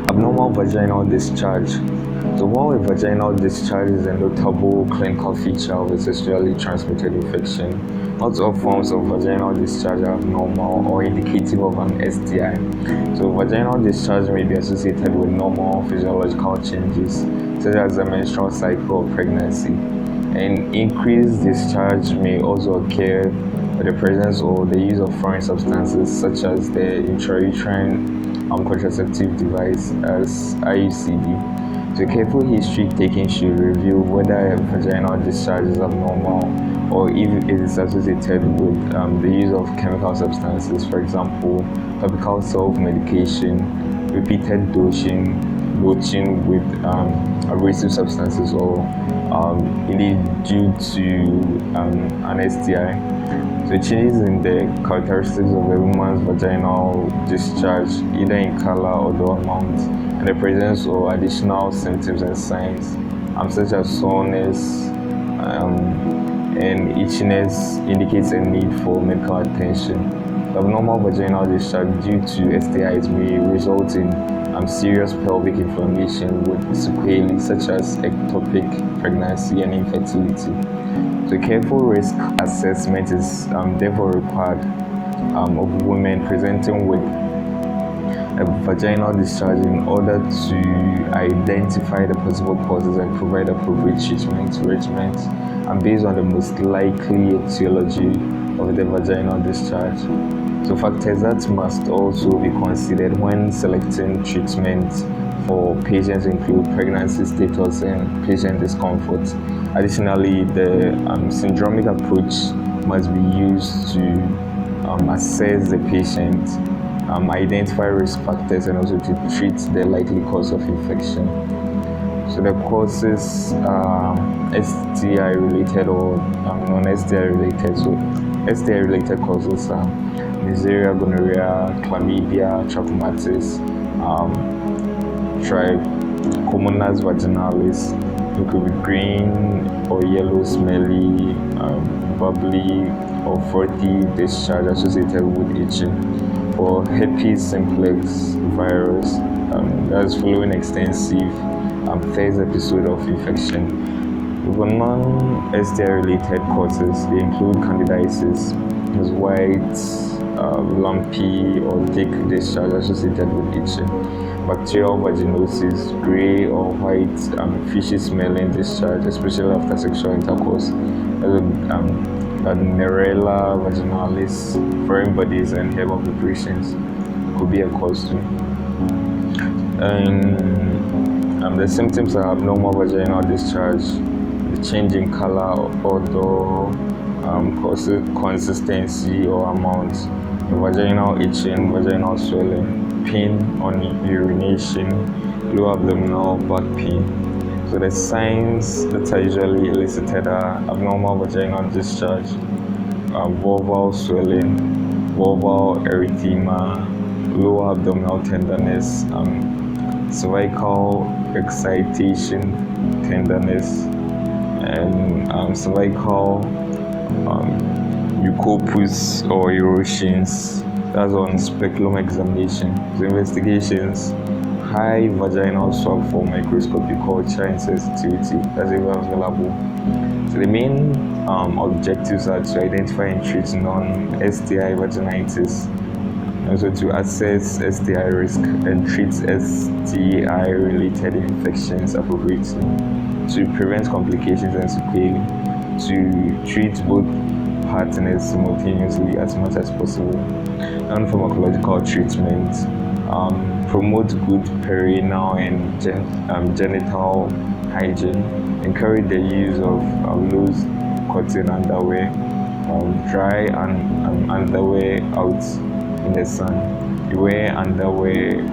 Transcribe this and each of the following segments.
Abnormal vaginal discharge. So while a vaginal discharge is a notable clinical feature of a sexually transmitted infection, not all forms of vaginal discharge are abnormal or indicative of an STI. So vaginal discharge may be associated with normal physiological changes, such as the menstrual cycle or pregnancy. And increased discharge may also occur with the presence or the use of foreign substances, such as the intrauterine contraceptive device as IUCD. So careful history taken should reveal whether a vaginal discharge is abnormal or if it is associated with the use of chemical substances, for example, topical self-medication, repeated dosing with abrasive substances, or indeed due to an STI. So changes in the characteristics of a woman's vaginal discharge, either in color or the amount, and the presence of additional symptoms and signs, such as soreness and itchiness, indicates a need for medical attention. Abnormal vaginal discharge due to STIs may result in serious pelvic inflammation with sequelae such as ectopic pregnancy and infertility. So careful risk assessment is therefore required of women presenting with a vaginal discharge in order to identify the possible causes and provide appropriate treatment regimens based on the most likely etiology of the vaginal discharge. So factors that must also be considered when selecting treatment for patients include pregnancy status and patient discomfort. Additionally, the syndromic approach must be used to assess the patient, identify risk factors, and also to treat the likely cause of infection. So the causes are STI related or non-STI related. So STI related causes are Neisseria, gonorrhea, chlamydia, trachomatis, trichomonas vaginalis. It could be green or yellow, smelly, bubbly, or frothy discharge associated with itching. For herpes simplex virus, that's following extensive first episode of infection. For non-STI related causes, they include candidiasis, as white, lumpy or thick discharge associated with itching, bacterial vaginosis, gray or white, fishy smelling discharge, especially after sexual intercourse, Nerella vaginalis, foreign bodies, and herbal preparations could be a cause too. The symptoms are abnormal vaginal discharge, the change in color, odor, consistency or amount, vaginal itching, vaginal swelling, pain on urination, low abdominal back pain. So the signs that are usually elicited are abnormal vaginal discharge, vulval swelling, vulval erythema, lower abdominal tenderness, cervical excitation, tenderness, and cervical mucopus or erosions. That's on speculum examination. So investigations: high vaginal swab for microscopy culture insensitivity. That's even available. So the main objectives are to identify and treat non-STI vaginitis, also to assess STI risk and treat STI-related infections appropriately, to prevent complications and sequelae, to treat both partners simultaneously as much as possible. Non-pharmacological treatment, promote good perianal and genital hygiene, encourage the use of loose cotton underwear, dry and underwear out in the sun. You wear underwear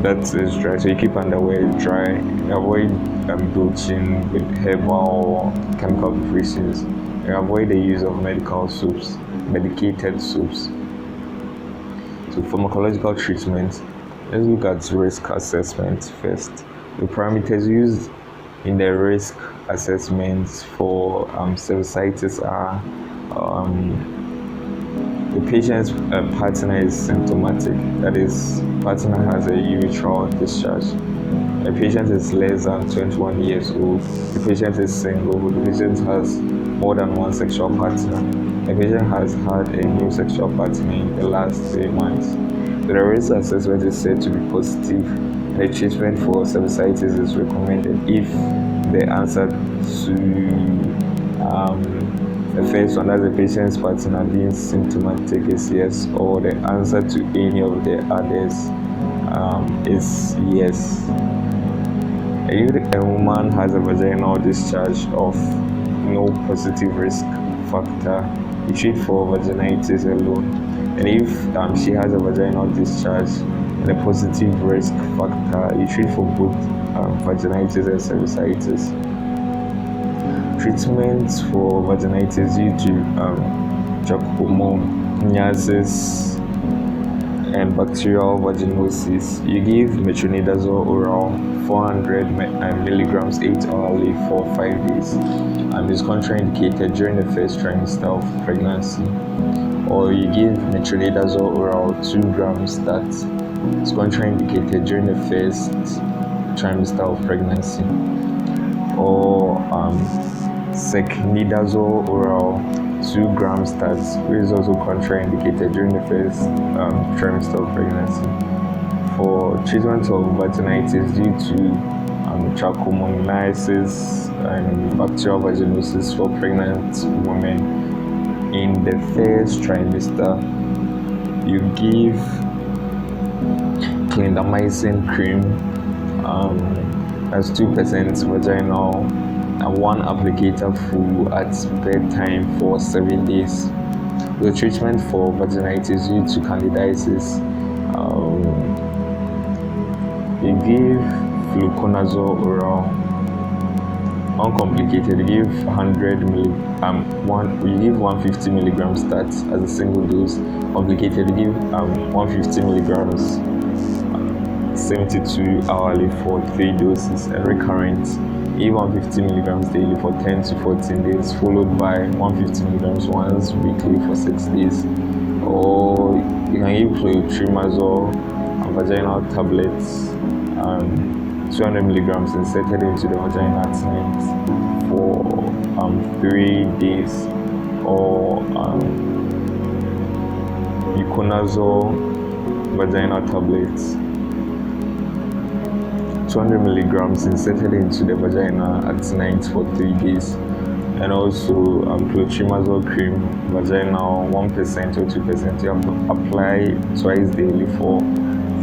that is dry, so you keep underwear dry. Avoid bleaching with herbal or chemical preparations. Avoid the use of medicated soaps. So pharmacological treatment, let's look at risk assessment first. The parameters used in the risk assessments for cervicitis are The patient's partner is symptomatic, that is, partner has a urethral discharge. The patient is less than 21 years old. The patient is single. The patient has more than one sexual partner. The patient has had a new sexual partner in the last 3 months. The risk assessment is said to be positive. The treatment for cervicitis is recommended if the answer to the first one, that's the patient's partner being symptomatic, is yes, or the answer to any of the others is yes. If a woman has a vaginal discharge of no positive risk factor, you treat for vaginitis alone. And if she has a vaginal discharge and a positive risk factor, you treat for both vaginitis and cervicitis. Treatments for vaginitis due to trichomoniasis and bacterial vaginosis, you give metronidazole oral 400 milligrams 8 hourly for 5 days. It's contraindicated during the first trimester of pregnancy. Or you give metronidazole oral 2 grams that is contraindicated during the first trimester of pregnancy. Or secnidazole oral 2 grams that is also contraindicated during the first trimester of pregnancy. For treatment of vaginitis due to trichomoniasis and bacterial vaginosis for pregnant women in the first trimester, you give clindamycin cream, as 2% vaginal and 1 applicator full at bedtime for 7 days. The treatment for vaginitis due to candidiasis, you give fluconazole oral uncomplicated. You give 150 milligrams that as a single dose. Complicated, you give 150 milligrams 72 hourly for 3 doses, and recurrent, give 150 milligrams daily for 10 to 14 days, followed by 150 milligrams once weekly for 6 days. Or you can give clotrimazole vaginal tablets, 200 milligrams inserted into the vagina at night for 3 days. Or buconazole vaginal tablets, 200 milligrams inserted into the vagina at night for 3 days. And also clotrimazole cream vaginal 1% or 2%, you have to apply twice daily for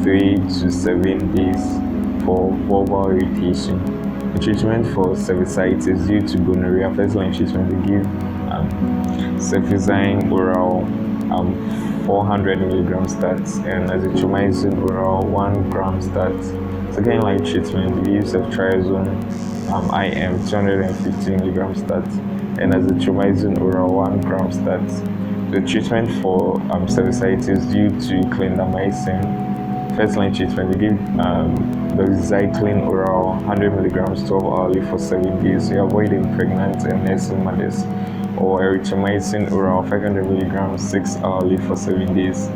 3 to 7 days for vulval irritation. The treatment for cervicitis due to gonorrhea, first line treatment, we give cefizine oral 400 milligrams stats and azithromycin oral 1 gram stats. Second line treatment, we use ceftriaxone IM 250 milligrams stats and azithromycin oral 1 gram stats. The treatment for cervicitis due to clindamycin, first line treatment, we give doxycycline oral 100 milligrams 12 hourly for 7 days. You avoid pregnant and nursing mothers. Or erythromycin oral 500 milligrams 6 hourly for 7 days.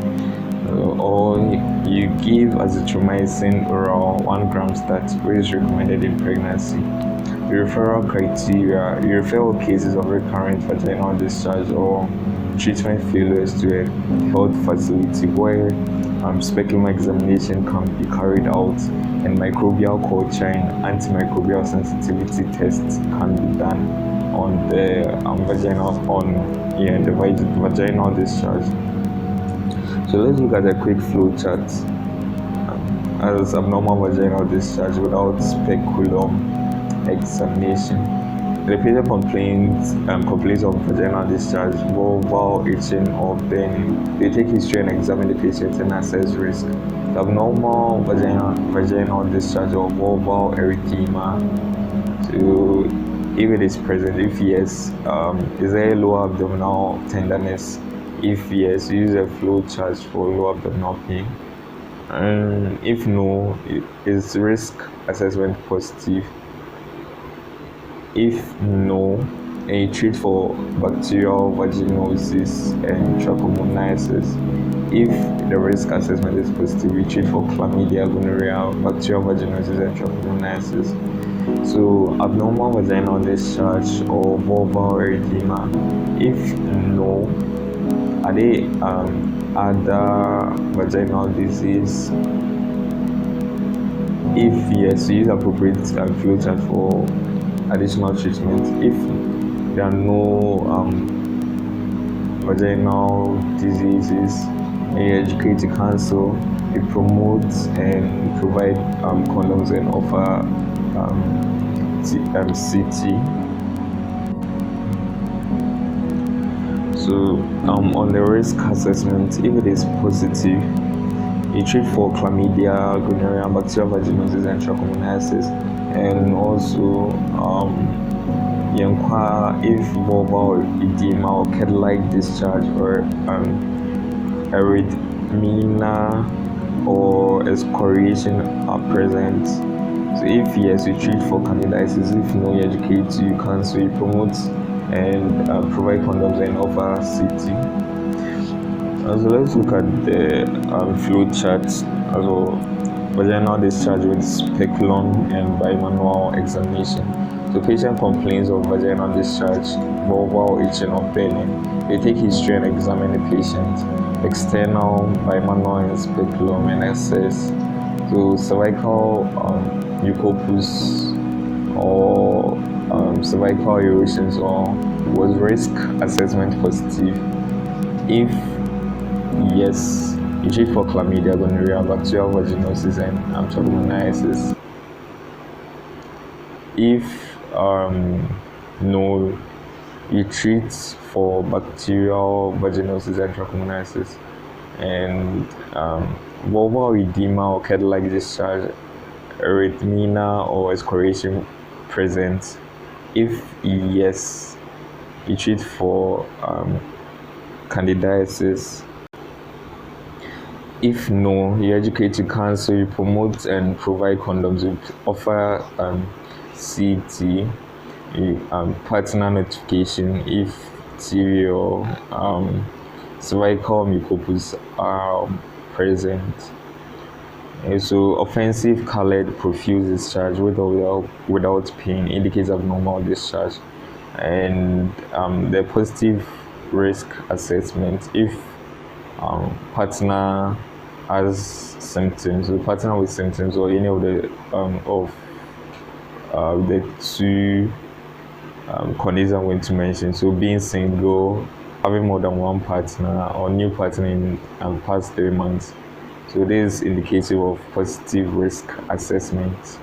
Or you give azithromycin oral 1 gram stat, which is recommended in pregnancy. The referral criteria, you refer all cases of recurrent vaginal discharge or treatment failures to a health facility where speculum examination can be carried out and microbial culture and antimicrobial sensitivity tests can be done on the vaginal discharge. So let's look at a quick flow chart as abnormal vaginal discharge without speculum examination. The patient complains of vaginal discharge, vulval itching or burning. They take history and examine the patient and assess risk. The abnormal vaginal discharge or vulval erythema. So if it is present, if yes, is there lower abdominal tenderness? If yes, use a flow chart for low abdominal pain. And if no, is risk assessment positive? If no, and you treat for bacterial vaginosis and trichomoniasis. If the risk assessment is positive, you treat for chlamydia, gonorrhea, bacterial vaginosis, and trichomoniasis. So, abnormal vaginal discharge or vulval erythema. If no, are they other vaginal disease? If yes, use appropriate flow chart for additional treatment. If there are no vaginal diseases and you educate to counsel, you promote and provide condoms and offer CT. So on the risk assessment, if it is positive, you treat for chlamydia, gonorrhea, bacterial vaginosis, and trichomoniasis, and also you inquire if vulval edema or kid-like discharge or erythema or excoriation are present. So if yes, you treat for candidiasis. If no, you educate, you counsel, you promote and provide condoms and offer CT. So let's look at the flow chart as well. Vaginal discharge with speculum and bimanual examination. So patient complains of vaginal discharge, vulval itching or burning. They take history and examine the patient. External, bimanual and speculum and assess. So cervical mucopus or cervical erosions or was risk assessment positive? If yes, you treat for chlamydia, gonorrhea, bacterial vaginosis, and trichomoniasis. If no, you treat for bacterial vaginosis and trichomoniasis, and vulval edema or kid-like discharge, erythema or excoriation present. If yes, you treat for candidiasis. If no, you educate to counsel, you promote and provide condoms, you offer CT, partner notification if TV or cervical mucopus are present. And so offensive colored profuse discharge with or without pain indicates abnormal discharge. And the positive risk assessment, if partner has symptoms, the partner with symptoms or any of the two conditions I'm going to mention. So being single, having more than one partner, or new partner in past 3 months. So this is indicative of positive risk assessment.